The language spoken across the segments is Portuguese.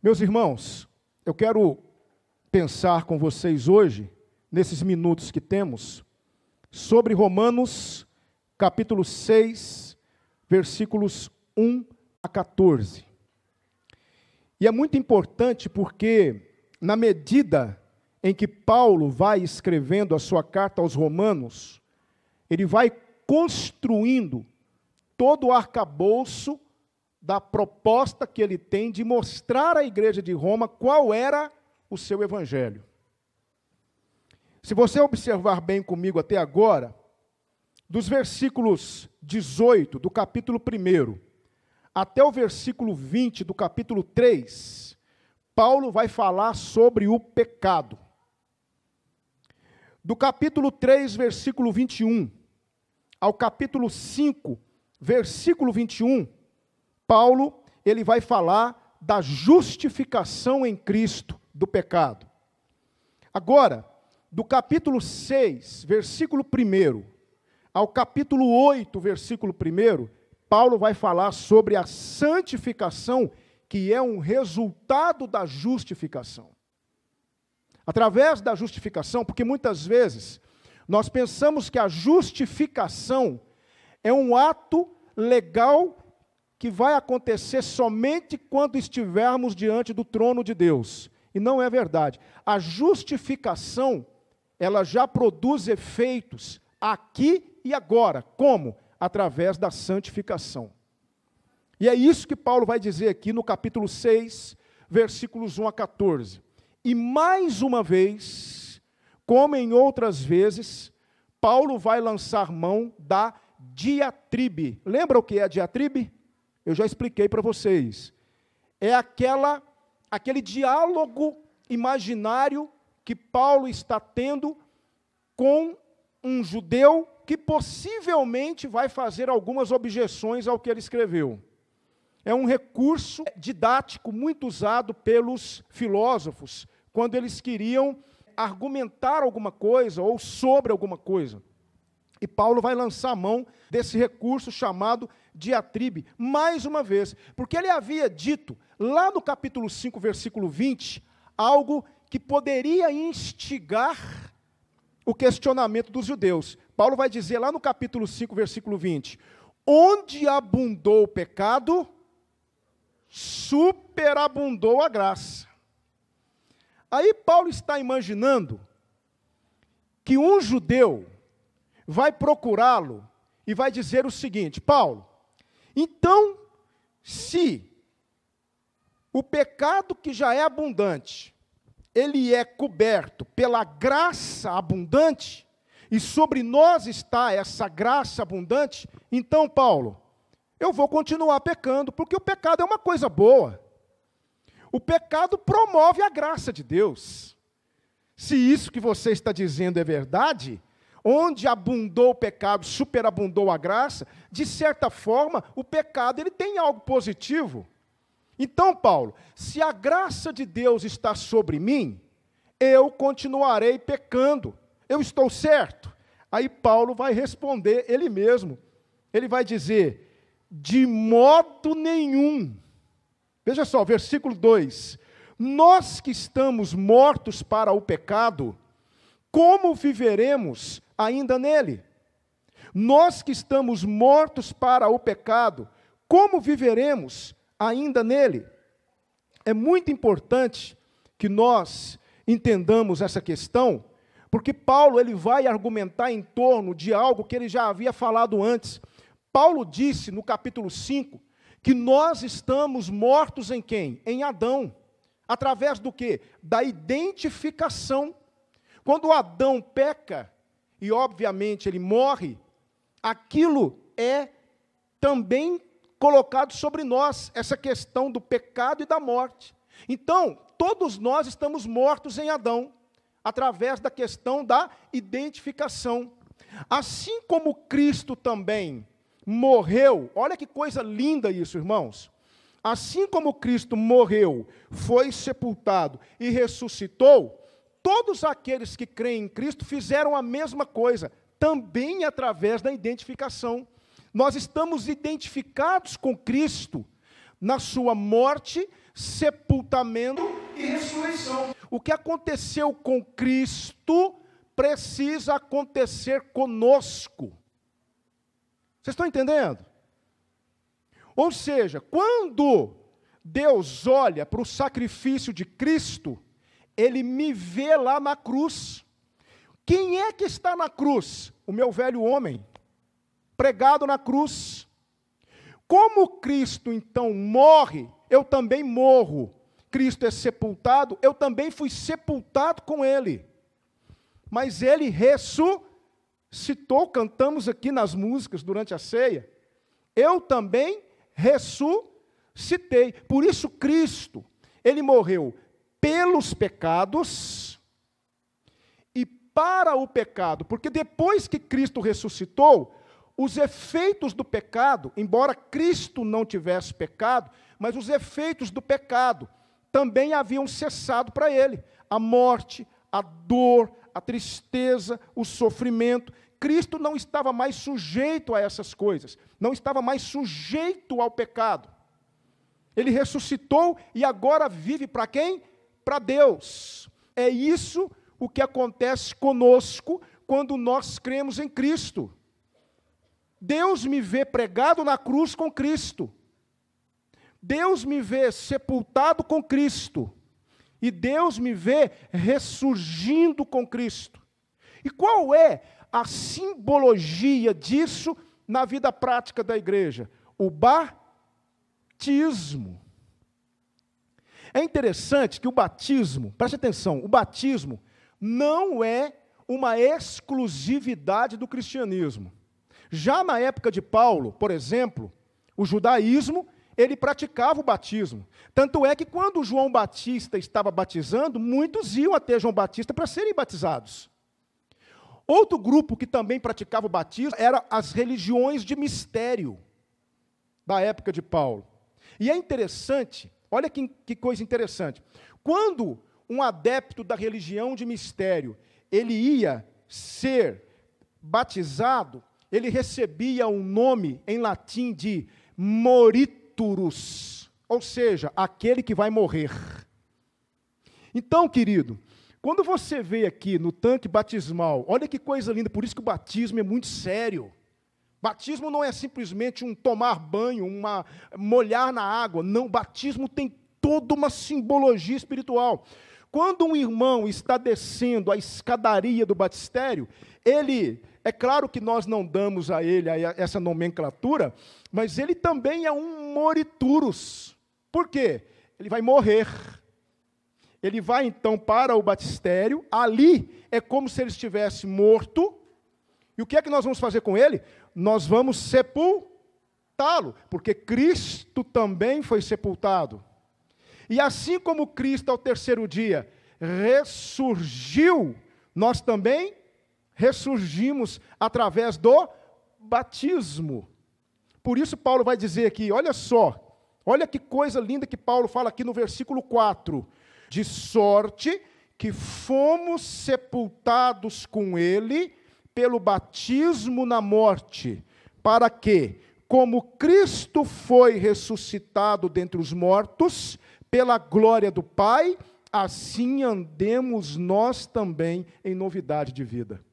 Meus irmãos, eu quero pensar com vocês hoje, nesses minutos que temos, sobre Romanos, capítulo 6, versículos 1 a 14. E é muito importante porque, na medida em que Paulo vai escrevendo a sua carta aos Romanos, ele vai construindo todo o arcabouço da proposta que ele tem de mostrar à igreja de Roma qual era o seu evangelho. Se você observar bem comigo até agora, dos versículos 18 do capítulo 1 até o versículo 20 do capítulo 3, Paulo vai falar sobre o pecado. Do capítulo 3, versículo 21, ao capítulo 5, versículo 21, Paulo, ele vai falar da justificação em Cristo do pecado. Agora, do capítulo 6, versículo 1, ao capítulo 8, versículo 1, Paulo vai falar sobre a santificação, que é um resultado da justificação. Através da justificação, porque muitas vezes nós pensamos que a justificação é um ato legal que vai acontecer somente quando estivermos diante do trono de Deus. E não é verdade. A justificação, ela já produz efeitos aqui e agora. Como? Através da santificação. E é isso que Paulo vai dizer aqui no capítulo 6, versículos 1 a 14. E mais uma vez, como em outras vezes, Paulo vai lançar mão da diatribe. Lembra o que é a diatribe? Eu já expliquei para vocês. É aquele diálogo imaginário que Paulo está tendo com um judeu que possivelmente vai fazer algumas objeções ao que ele escreveu. É um recurso didático muito usado pelos filósofos quando eles queriam argumentar alguma coisa ou sobre alguma coisa. E Paulo vai lançar a mão desse recurso chamado diatribe, mais uma vez, porque ele havia dito, lá no capítulo 5, versículo 20, algo que poderia instigar o questionamento dos judeus. Paulo vai dizer lá no capítulo 5, versículo 20, onde abundou o pecado, superabundou a graça. Aí Paulo está imaginando que um judeu vai procurá-lo e vai dizer o seguinte: Paulo, então, se o pecado que já é abundante, ele é coberto pela graça abundante, e sobre nós está essa graça abundante, então, Paulo, eu vou continuar pecando, porque o pecado é uma coisa boa. O pecado promove a graça de Deus. Se isso que você está dizendo é verdade, onde abundou o pecado, superabundou a graça, de certa forma, o pecado ele tem algo positivo. Então, Paulo, se a graça de Deus está sobre mim, eu continuarei pecando. Eu estou certo? Aí Paulo vai responder ele mesmo. Ele vai dizer, de modo nenhum. Veja só, versículo 2. Nós que estamos mortos para o pecado, como viveremos ainda nele? Nós que estamos mortos para o pecado, como viveremos ainda nele? É muito importante que nós entendamos essa questão, porque Paulo ele vai argumentar em torno de algo que ele já havia falado antes. Paulo disse no capítulo 5 que nós estamos mortos em quem? Em Adão. Através do quê? Da identificação. Quando Adão peca, e obviamente ele morre, aquilo é também colocado sobre nós, essa questão do pecado e da morte. Então, todos nós estamos mortos em Adão, através da questão da identificação. Assim como Cristo também morreu, olha que coisa linda isso, irmãos. Assim como Cristo morreu, foi sepultado e ressuscitou, todos aqueles que creem em Cristo fizeram a mesma coisa, também através da identificação. Nós estamos identificados com Cristo na sua morte, sepultamento e ressurreição. O que aconteceu com Cristo precisa acontecer conosco. Vocês estão entendendo? Ou seja, quando Deus olha para o sacrifício de Cristo, Ele me vê lá na cruz. Quem é que está na cruz? O meu velho homem, pregado na cruz. Como Cristo, então, morre, eu também morro. Cristo é sepultado, eu também fui sepultado com Ele. Mas Ele ressuscitou, cantamos aqui nas músicas durante a ceia. Eu também ressuscitei. Por isso Cristo, Ele morreu pelos pecados e para o pecado. Porque depois que Cristo ressuscitou, os efeitos do pecado, embora Cristo não tivesse pecado, mas os efeitos do pecado também haviam cessado para Ele. A morte, a dor, a tristeza, o sofrimento. Cristo não estava mais sujeito a essas coisas, não estava mais sujeito ao pecado. Ele ressuscitou e agora vive para quem? Para Deus. É isso o que acontece conosco quando nós cremos em Cristo. Deus me vê pregado na cruz com Cristo. Deus me vê sepultado com Cristo. E Deus me vê ressurgindo com Cristo. E qual é a simbologia disso na vida prática da igreja? O batismo. É interessante que o batismo, preste atenção, o batismo não é uma exclusividade do cristianismo. Já na época de Paulo, por exemplo, o judaísmo, ele praticava o batismo. Tanto é que quando João Batista estava batizando, muitos iam até João Batista para serem batizados. Outro grupo que também praticava o batismo eram as religiões de mistério da época de Paulo. E é interessante, olha que coisa interessante. Quando um adepto da religião de mistério, ele ia ser batizado, ele recebia um nome em latim de moriturus, ou seja, aquele que vai morrer. Então, querido, quando você vê aqui no tanque batismal, olha que coisa linda, por isso que o batismo é muito sério. Batismo não é simplesmente um tomar banho, molhar na água, não, batismo tem toda uma simbologia espiritual. Quando um irmão está descendo a escadaria do batistério, é claro que nós não damos a ele essa nomenclatura, mas ele também é um moriturus. Por quê? Ele vai morrer. Ele vai então para o batistério, ali é como se ele estivesse morto, e o que é que nós vamos fazer com ele? Nós vamos sepultá-lo, porque Cristo também foi sepultado. E assim como Cristo ao terceiro dia ressurgiu, nós também ressurgimos através do batismo. Por isso Paulo vai dizer aqui, olha só, olha que coisa linda que Paulo fala aqui no versículo 4. De sorte que fomos sepultados com ele pelo batismo na morte, para que, como Cristo foi ressuscitado dentre os mortos, pela glória do Pai, assim andemos nós também em novidade de vida.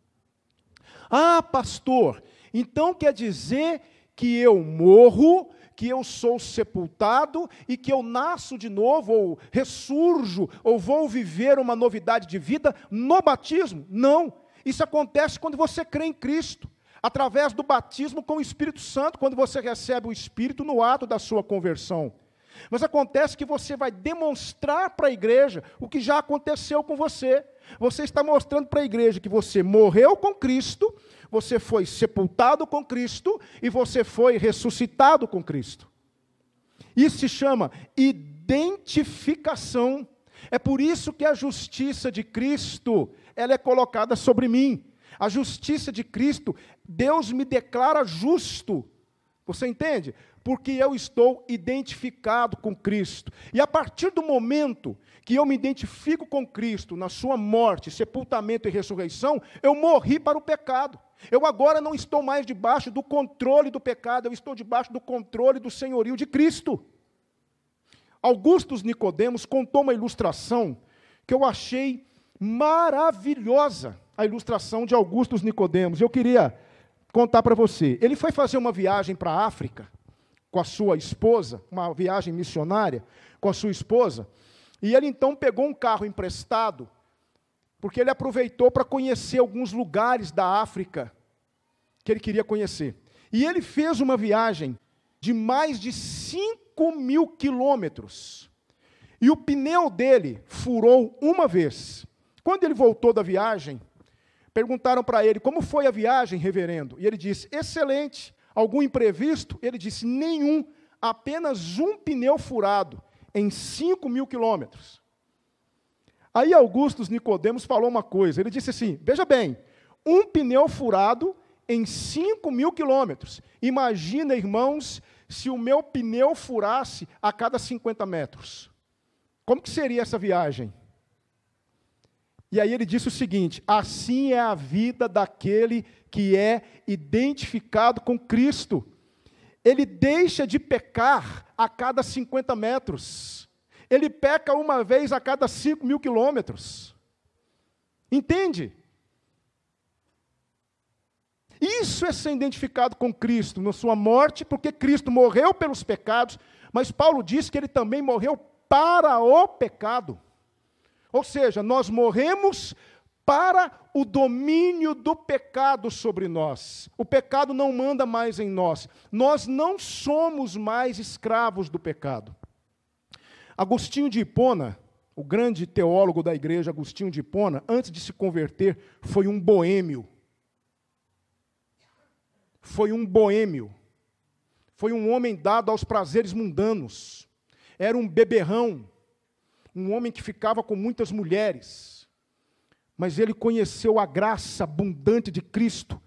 Ah, pastor, então quer dizer que eu morro, que eu sou sepultado e que eu nasço de novo, ou ressurjo, ou vou viver uma novidade de vida no batismo? Não, isso acontece quando você crê em Cristo, através do batismo com o Espírito Santo, quando você recebe o Espírito no ato da sua conversão. Mas acontece que você vai demonstrar para a igreja o que já aconteceu com você. Você está mostrando para a igreja que você morreu com Cristo, você foi sepultado com Cristo e você foi ressuscitado com Cristo. Isso se chama identificação. É por isso que a justiça de Cristo, ela é colocada sobre mim. A justiça de Cristo, Deus me declara justo. Você entende? Porque eu estou identificado com Cristo. E a partir do momento que eu me identifico com Cristo, na sua morte, sepultamento e ressurreição, eu morri para o pecado. Eu agora não estou mais debaixo do controle do pecado, eu estou debaixo do controle do senhorio de Cristo. Augustus Nicodemos contou uma ilustração que eu achei maravilhosa, a ilustração de Augustus Nicodemos. Eu queria contar para você. Ele foi fazer uma viagem para a África com a sua esposa, uma viagem missionária com a sua esposa, e ele então pegou um carro emprestado, porque ele aproveitou para conhecer alguns lugares da África que ele queria conhecer. E ele fez uma viagem de mais de 5.000 quilômetros. E o pneu dele furou uma vez. Quando ele voltou da viagem, perguntaram para ele, como foi a viagem, reverendo? E ele disse, excelente. Algum imprevisto? Ele disse, nenhum. Apenas um pneu furado em 5.000 quilômetros. Aí Augustus Nicodemos falou uma coisa. Ele disse assim, veja bem, um pneu furado em 5.000 quilômetros. Imagina, irmãos, se o meu pneu furasse a cada 50 metros. Como que seria essa viagem? E aí ele disse o seguinte, assim é a vida daquele que é identificado com Cristo. Ele deixa de pecar a cada 50 metros. Ele peca uma vez a cada 5.000 quilômetros. Entende? Isso é ser identificado com Cristo, na sua morte, porque Cristo morreu pelos pecados, mas Paulo diz que ele também morreu para o pecado. Ou seja, nós morremos para o domínio do pecado sobre nós. O pecado não manda mais em nós. Nós não somos mais escravos do pecado. Agostinho de Hipona, o grande teólogo da igreja, Agostinho de Hipona, antes de se converter, foi um boêmio. Foi um boêmio. Foi um homem dado aos prazeres mundanos. Era um beberrão. Um homem que ficava com muitas mulheres. Mas ele conheceu a graça abundante de Cristo.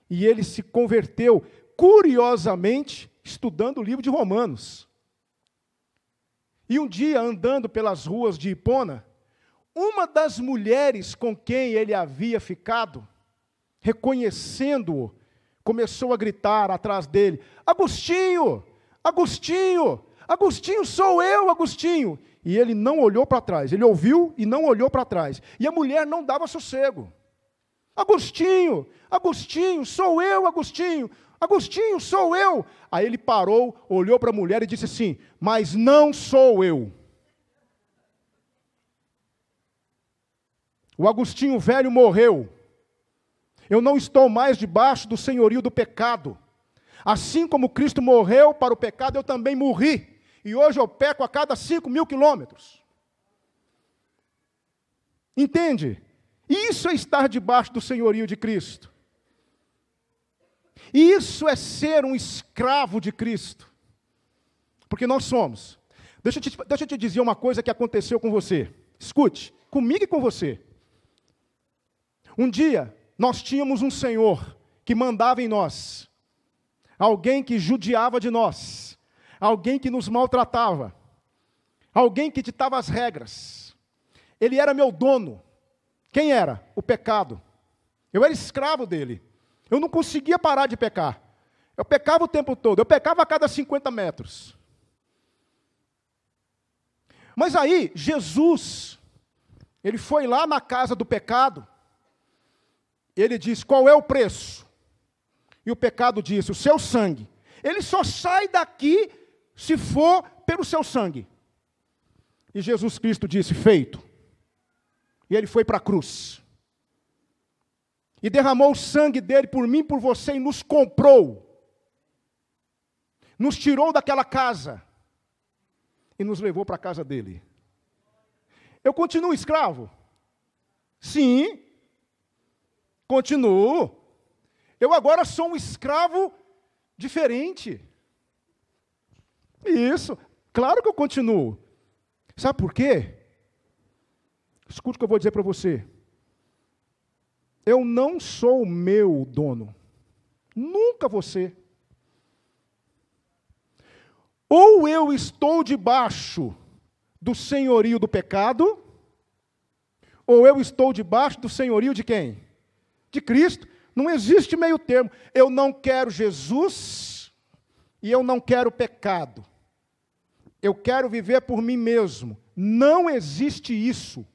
E ele se converteu, curiosamente, estudando o livro de Romanos. E um dia, andando pelas ruas de Hipona, uma das mulheres com quem ele havia ficado, reconhecendo-o, começou a gritar atrás dele, Agostinho, Agostinho, Agostinho, sou eu, Agostinho. E ele não olhou para trás, ele ouviu e não olhou para trás. E a mulher não dava sossego. Agostinho, Agostinho, sou eu, Agostinho, Agostinho, sou eu. Aí ele parou, olhou para a mulher e disse assim, mas não sou eu. O Agostinho velho morreu. Eu não estou mais debaixo do senhorio do pecado. Assim como Cristo morreu para o pecado, eu também morri. E hoje eu peco a cada 5.000 quilômetros. Entende? Isso é estar debaixo do senhorio de Cristo. Isso é ser um escravo de Cristo. Porque nós somos. Deixa eu te dizer uma coisa que aconteceu com você. Escute, comigo e com você. Um dia, nós tínhamos um senhor que mandava em nós. Alguém que judiava de nós. Alguém que nos maltratava. Alguém que ditava as regras. Ele era meu dono. Quem era? O pecado. Eu era escravo dele. Eu não conseguia parar de pecar. Eu pecava o tempo todo. Eu pecava a cada 50 metros. Mas aí, Jesus, ele foi lá na casa do pecado. Ele diz, qual é o preço? E o pecado disse, o seu sangue. Ele só sai daqui se for pelo seu sangue. E Jesus Cristo disse, feito. E ele foi para a cruz. E derramou o sangue dele por mim, por você, e nos comprou. Nos tirou daquela casa. E nos levou para a casa dele. Eu continuo escravo? Sim. Continuo. Eu agora sou um escravo diferente. Isso. Claro que eu continuo. Sabe por quê? Escute o que eu vou dizer para você. Eu não sou o meu dono. Nunca você. Ou eu estou debaixo do senhorio do pecado, ou eu estou debaixo do senhorio de quem? De Cristo. Não existe meio termo. Eu não quero Jesus e eu não quero pecado. eu quero viver por mim mesmo. Não existe isso.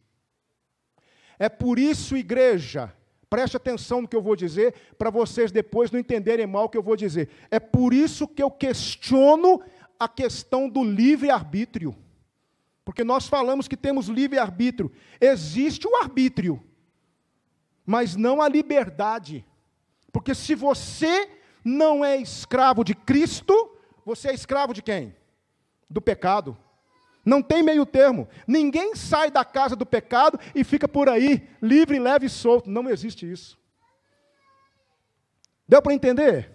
É por isso, igreja, preste atenção no que eu vou dizer, para vocês depois não entenderem mal o que eu vou dizer. É por isso que eu questiono a questão do livre-arbítrio. Porque nós falamos que temos livre-arbítrio. Existe o arbítrio, mas não a liberdade. Porque se você não é escravo de Cristo, você é escravo de quem? Do pecado. Não tem meio termo. Ninguém sai da casa do pecado e fica por aí, livre, leve e solto. Não existe isso. Deu para entender?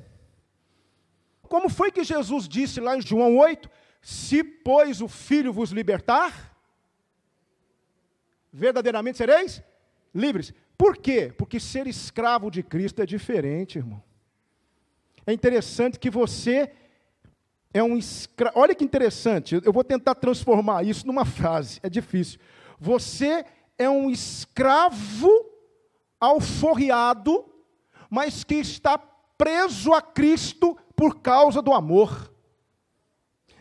Como foi que Jesus disse lá em João 8? Se, pois, o Filho vos libertar, verdadeiramente sereis livres. Por quê? Porque ser escravo de Cristo é diferente, irmão. É interessante que você é um escravo. Olha que interessante, eu vou tentar transformar isso numa frase, é difícil. Você é um escravo alforriado, mas que está preso a Cristo por causa do amor.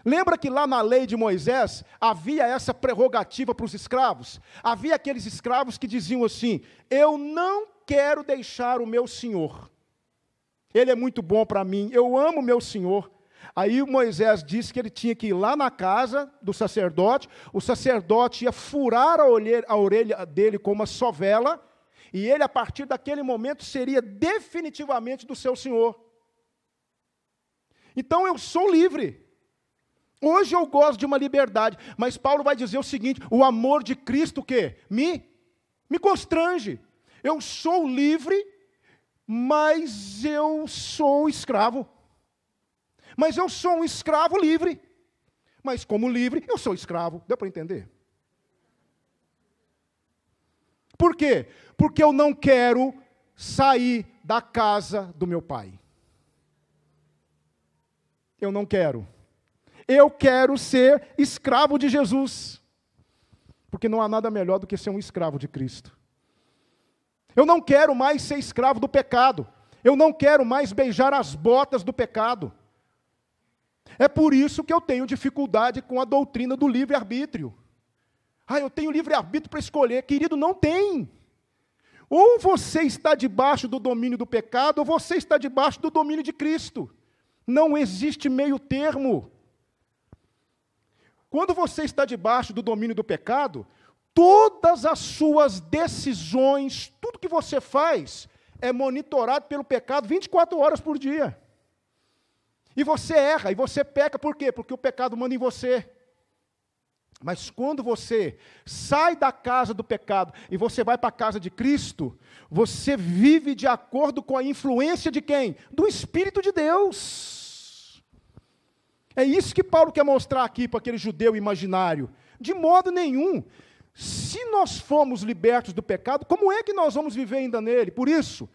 Lembra que lá na lei de Moisés havia essa prerrogativa para os escravos? Havia aqueles escravos que diziam assim: eu não quero deixar o meu senhor. Ele é muito bom para mim, eu amo o meu senhor. Aí Moisés disse que ele tinha que ir lá na casa do sacerdote, o sacerdote ia furar a orelha dele com uma sovela, e ele, a partir daquele momento, seria definitivamente do seu senhor. Então eu sou livre. Hoje eu gosto de uma liberdade, mas Paulo vai dizer o seguinte: o amor de Cristo, o quê? Me constrange. Eu sou livre, mas eu sou escravo. Mas eu sou um escravo livre. Mas como livre, eu sou escravo. Deu para entender? Por quê? Porque eu não quero sair da casa do meu pai. Eu não quero. Eu quero ser escravo de Jesus. Porque não há nada melhor do que ser um escravo de Cristo. Eu não quero mais ser escravo do pecado. Eu não quero mais beijar as botas do pecado. É por isso que eu tenho dificuldade com a doutrina do livre-arbítrio. Eu tenho livre-arbítrio para escolher. Querido, não tem. Ou você está debaixo do domínio do pecado, ou você está debaixo do domínio de Cristo. Não existe meio termo. Quando você está debaixo do domínio do pecado, todas as suas decisões, tudo que você faz, é monitorado pelo pecado 24 horas por dia. E você erra, e você peca, por quê? Porque o pecado manda em você. Mas quando você sai da casa do pecado e você vai para a casa de Cristo, você vive de acordo com a influência de quem? Do Espírito de Deus. É isso que Paulo quer mostrar aqui para aquele judeu imaginário. De modo nenhum. Se nós formos libertos do pecado, como é que nós vamos viver ainda nele? Por isso,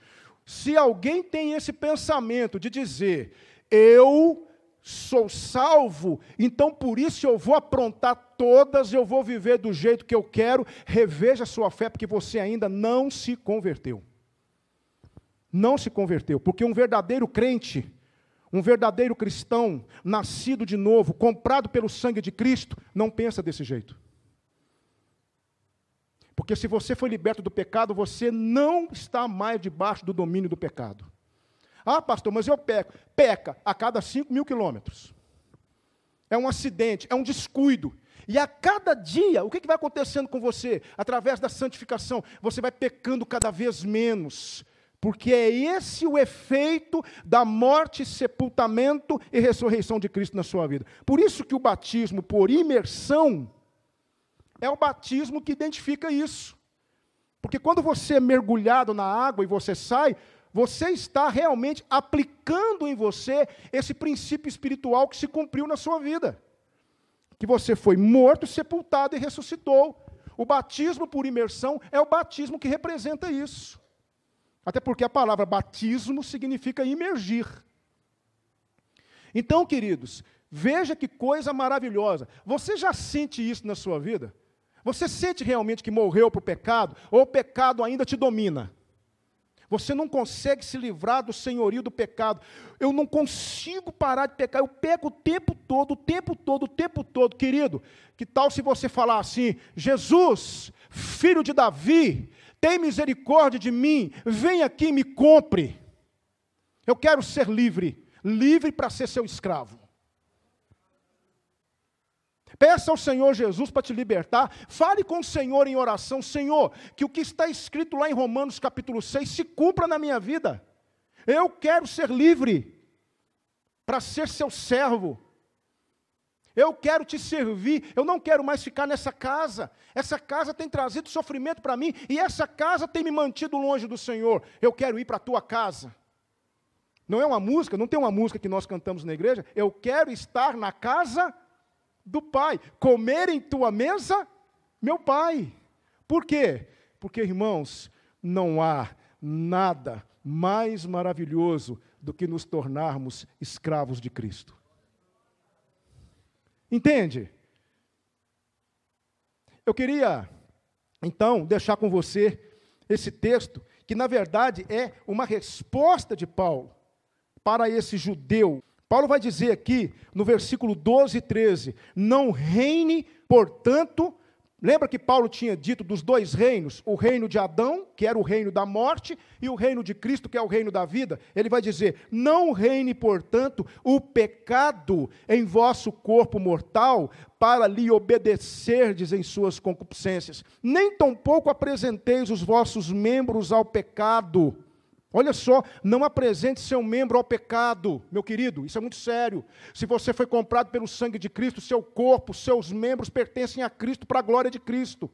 se alguém tem esse pensamento de dizer: eu sou salvo, então por isso eu vou aprontar todas, eu vou viver do jeito que eu quero, reveja a sua fé, porque você ainda não se converteu. Não se converteu, porque um verdadeiro crente, um verdadeiro cristão, nascido de novo, comprado pelo sangue de Cristo, não pensa desse jeito. Porque se você foi liberto do pecado, você não está mais debaixo do domínio do pecado. Pastor, mas eu peco. Peca a cada 5.000 quilômetros. É um acidente, é um descuido. E a cada dia, o que vai acontecendo com você? Através da santificação, você vai pecando cada vez menos. Porque é esse o efeito da morte, sepultamento e ressurreição de Cristo na sua vida. Por isso que o batismo por imersão é o batismo que identifica isso. Porque quando você é mergulhado na água e você sai, você está realmente aplicando em você esse princípio espiritual que se cumpriu na sua vida. Que você foi morto, sepultado e ressuscitou. O batismo por imersão é o batismo que representa isso. Até porque a palavra batismo significa imergir. Então, queridos, veja que coisa maravilhosa. Você já sente isso na sua vida? Você sente realmente que morreu para o pecado? Ou o pecado ainda te domina? Você não consegue se livrar do senhorio do pecado. Eu não consigo parar de pecar. Eu peco o tempo todo, o tempo todo, o tempo todo. Querido, que tal se você falar assim: Jesus, filho de Davi, tem misericórdia de mim, vem aqui e me compre. Eu quero ser livre, livre para ser seu escravo. Peça ao Senhor Jesus para te libertar. Fale com o Senhor em oração. Senhor, que o que está escrito lá em Romanos capítulo 6 se cumpra na minha vida. Eu quero ser livre para ser seu servo. Eu quero te servir. Eu não quero mais ficar nessa casa. Essa casa tem trazido sofrimento para mim e essa casa tem me mantido longe do Senhor. Eu quero ir para a tua casa. Não é uma música, não tem uma música que nós cantamos na igreja. Eu quero estar na casa do Pai, comer em tua mesa, meu Pai. Por quê? Porque, irmãos, não há nada mais maravilhoso do que nos tornarmos escravos de Cristo. Entende? Eu queria, então, deixar com você esse texto, que na verdade é uma resposta de Paulo para esse judeu. Paulo vai dizer aqui, no versículo 12 e 13, não reine, portanto, lembra que Paulo tinha dito dos dois reinos, o reino de Adão, que era o reino da morte, e o reino de Cristo, que é o reino da vida. Ele vai dizer, não reine, portanto, o pecado em vosso corpo mortal, para lhe obedecerdes em suas concupiscências. Nem tampouco apresenteis os vossos membros ao pecado. Olha só, não apresente seu membro ao pecado, meu querido, isso é muito sério. Se você foi comprado pelo sangue de Cristo, seu corpo, seus membros pertencem a Cristo para a glória de Cristo.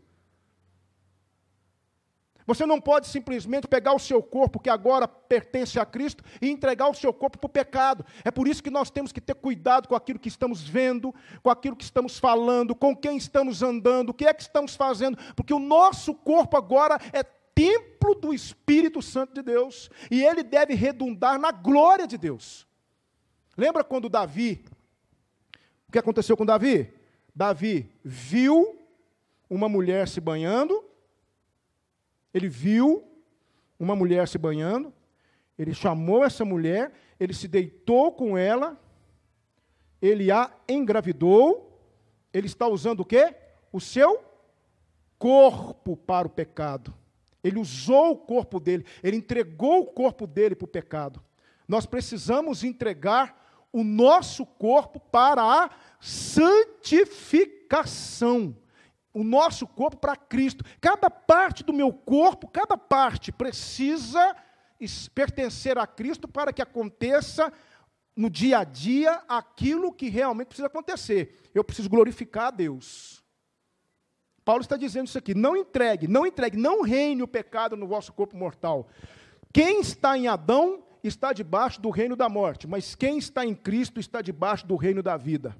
Você não pode simplesmente pegar o seu corpo, que agora pertence a Cristo, e entregar o seu corpo para o pecado. É por isso que nós temos que ter cuidado com aquilo que estamos vendo, com aquilo que estamos falando, com quem estamos andando, o que é que estamos fazendo, porque o nosso corpo agora é templo do Espírito Santo de Deus, e ele deve redundar na glória de Deus. Lembra quando Davi, o que aconteceu com Davi? Davi viu uma mulher se banhando, ele viu uma mulher se banhando, ele chamou essa mulher, ele se deitou com ela, ele a engravidou, ele está usando o quê? O seu corpo para o pecado. Ele usou o corpo dele, ele entregou o corpo dele para o pecado. Nós precisamos entregar o nosso corpo para a santificação. O nosso corpo para Cristo. Cada parte do meu corpo, cada parte precisa pertencer a Cristo para que aconteça no dia a dia aquilo que realmente precisa acontecer. Eu preciso glorificar a Deus. Paulo está dizendo isso aqui, não entregue, não reine o pecado no vosso corpo mortal. Quem está em Adão está debaixo do reino da morte, mas quem está em Cristo está debaixo do reino da vida.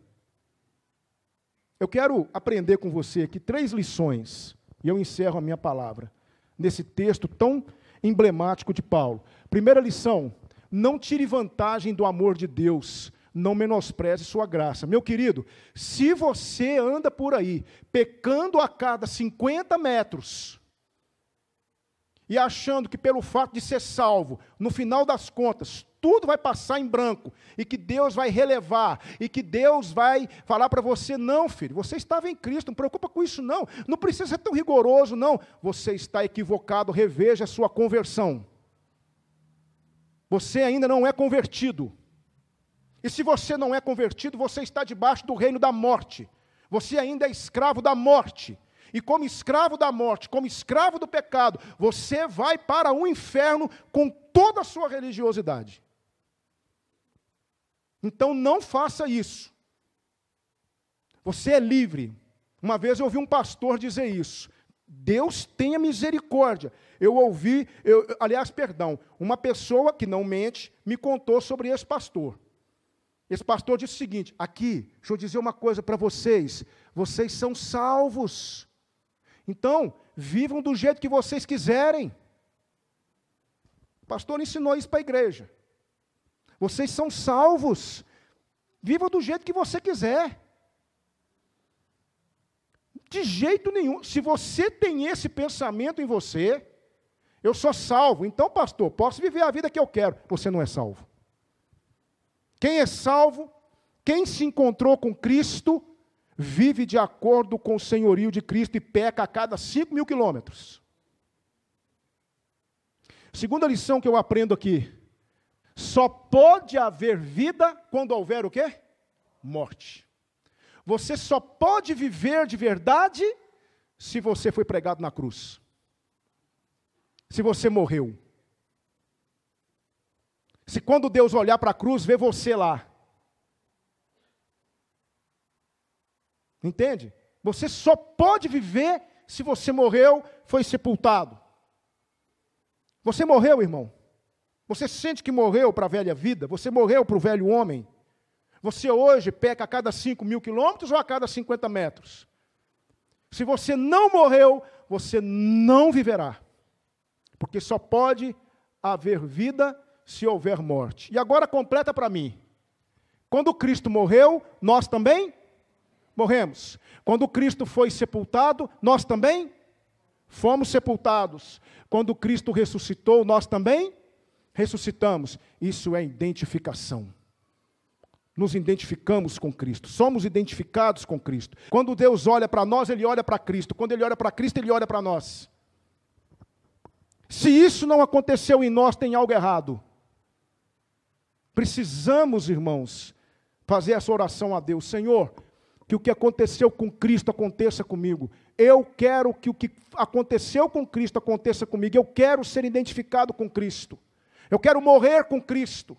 Eu quero aprender com você aqui 3 lições, e eu encerro a minha palavra, nesse texto tão emblemático de Paulo. Primeira lição, não tire vantagem do amor de Deus, não menospreze sua graça. Meu querido, se você anda por aí, pecando a cada 50 metros, e achando que pelo fato de ser salvo, no final das contas, tudo vai passar em branco, e que Deus vai relevar, e que Deus vai falar para você, não filho, você estava em Cristo, não preocupa com isso não, não precisa ser tão rigoroso não, você está equivocado, reveja a sua conversão. Você ainda não é convertido. E se você não é convertido, você está debaixo do reino da morte. Você ainda é escravo da morte. E como escravo da morte, como escravo do pecado, você vai para o inferno com toda a sua religiosidade. Então não faça isso. Você é livre. Uma vez eu ouvi um pastor dizer isso. Deus tenha misericórdia. Uma pessoa que não mente me contou sobre esse pastor. Esse pastor disse o seguinte, aqui, deixa eu dizer uma coisa para vocês, vocês são salvos, então, vivam do jeito que vocês quiserem. O pastor ensinou isso para a igreja. Vocês são salvos, vivam do jeito que você quiser. De jeito nenhum, se você tem esse pensamento em você, Eu sou salvo, então, pastor, posso viver a vida que eu quero. Você não é salvo. Quem é salvo, quem se encontrou com Cristo, vive de acordo com o senhorio de Cristo e peca a cada 5.000 quilômetros. Segunda lição que eu aprendo aqui. Só pode haver vida quando houver o quê? Morte. Você só pode viver de verdade se você foi pregado na cruz. Se você morreu. Se quando Deus olhar para a cruz, vê você lá. Entende? Você só pode viver se você morreu, foi sepultado. Você morreu, irmão? Você sente que morreu para a velha vida? Você morreu para o velho homem? Você hoje peca a cada 5.000 quilômetros ou a cada 50 metros? Se você não morreu, você não viverá. Porque só pode haver vida se houver morte. E agora completa para mim. Quando Cristo morreu, nós também morremos. Quando Cristo foi sepultado, nós também fomos sepultados. Quando Cristo ressuscitou, nós também ressuscitamos. Isso é identificação. Nos identificamos com Cristo. Somos identificados com Cristo. Quando Deus olha para nós, Ele olha para Cristo. Quando Ele olha para Cristo, Ele olha para nós. Se isso não aconteceu em nós, tem algo errado. Precisamos, irmãos, fazer essa oração a Deus. Senhor, que o que aconteceu com Cristo aconteça comigo. Eu quero que o que aconteceu com Cristo aconteça comigo. Eu quero ser identificado com Cristo. Eu quero morrer com Cristo.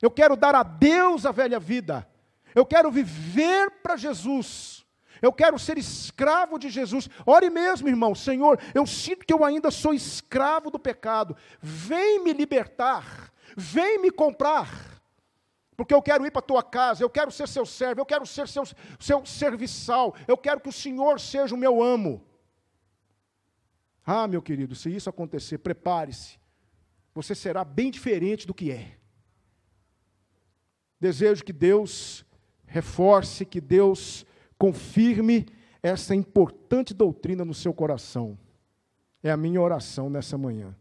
Eu quero dar a Deus a velha vida. Eu quero viver para Jesus. Eu quero ser escravo de Jesus. Ore mesmo, irmão. Senhor, eu sinto que eu ainda sou escravo do pecado. Vem me libertar. Vem me comprar. Porque eu quero ir para a tua casa. Eu quero ser seu servo. Eu quero ser seu serviçal. Eu quero que o Senhor seja o meu amo. Ah, meu querido, se isso acontecer, prepare-se. Você será bem diferente do que é. Desejo que Deus reforce, que Deus confirme essa importante doutrina no seu coração. É a minha oração nessa manhã.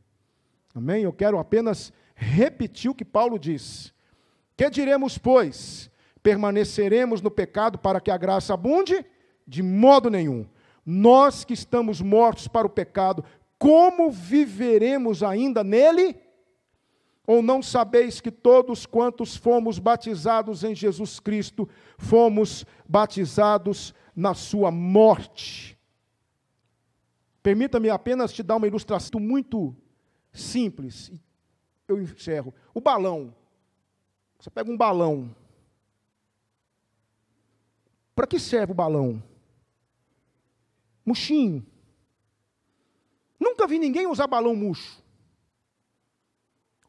Amém? Eu quero apenas repetir o que Paulo diz. Que diremos, pois? Permaneceremos no pecado para que a graça abunde? De modo nenhum. Nós que estamos mortos para o pecado, como viveremos ainda nele? Ou não sabeis que todos quantos fomos batizados em Jesus Cristo, fomos batizados na sua morte? Permita-me apenas te dar uma ilustração muito simples. Eu encerro. O balão. Você pega um balão. Para que serve o balão? Murchinho. Nunca vi ninguém usar balão murcho.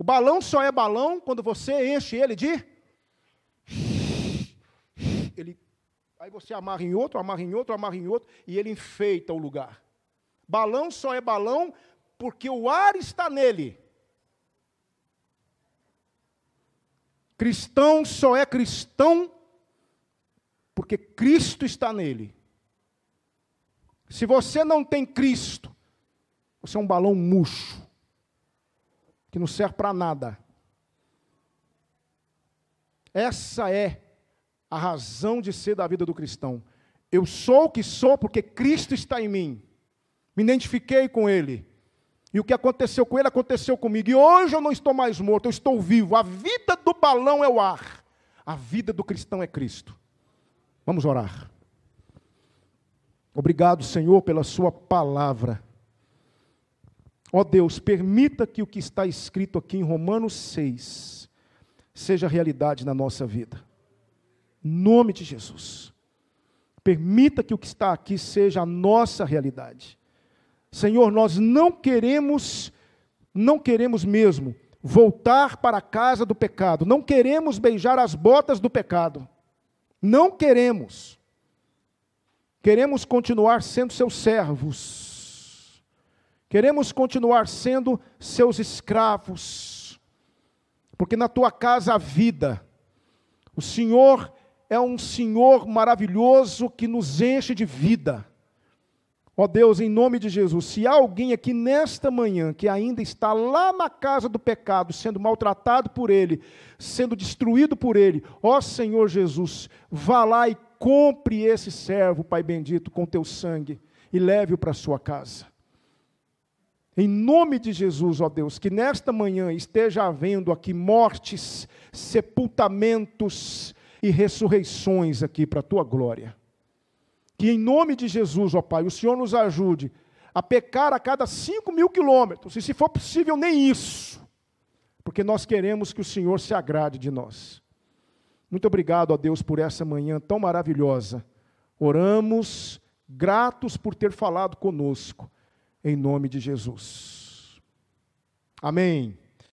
O balão só é balão quando você enche ele de... Aí você amarra em outro, amarra em outro, amarra em outro, e ele enfeita o lugar. Balão só é balão porque o ar está nele. Cristão só é cristão porque Cristo está nele. Se você não tem Cristo, você é um balão murcho, que não serve para nada. Essa é a razão de ser da vida do cristão. Eu sou o que sou porque Cristo está em mim. Me identifiquei com Ele. E o que aconteceu com Ele, aconteceu comigo. E hoje eu não estou mais morto, eu estou vivo. A vida do balão é o ar. A vida do cristão é Cristo. Vamos orar. Obrigado, Senhor, pela sua palavra. Ó Deus, permita que o que está escrito aqui em Romanos 6 seja realidade na nossa vida. Em nome de Jesus. Permita que o que está aqui seja a nossa realidade. Senhor, nós não queremos mesmo voltar para a casa do pecado. Não queremos beijar as botas do pecado. Não queremos. Queremos continuar sendo seus servos. Queremos continuar sendo seus escravos, porque na tua casa há vida. O Senhor é um Senhor maravilhoso que nos enche de vida. Ó Deus, em nome de Jesus, se há alguém aqui nesta manhã que ainda está lá na casa do pecado, sendo maltratado por ele, sendo destruído por ele, ó Senhor Jesus, vá lá e compre esse servo, Pai bendito, com teu sangue e leve-o para a sua casa. Em nome de Jesus, ó Deus, que nesta manhã esteja havendo aqui mortes, sepultamentos e ressurreições aqui para a tua glória. Que em nome de Jesus, ó Pai, o Senhor nos ajude a pecar a cada 5.000 quilômetros, e se for possível nem isso, porque nós queremos que o Senhor se agrade de nós. Muito obrigado, ó Deus, por essa manhã tão maravilhosa. Oramos, gratos por ter falado conosco, em nome de Jesus. Amém.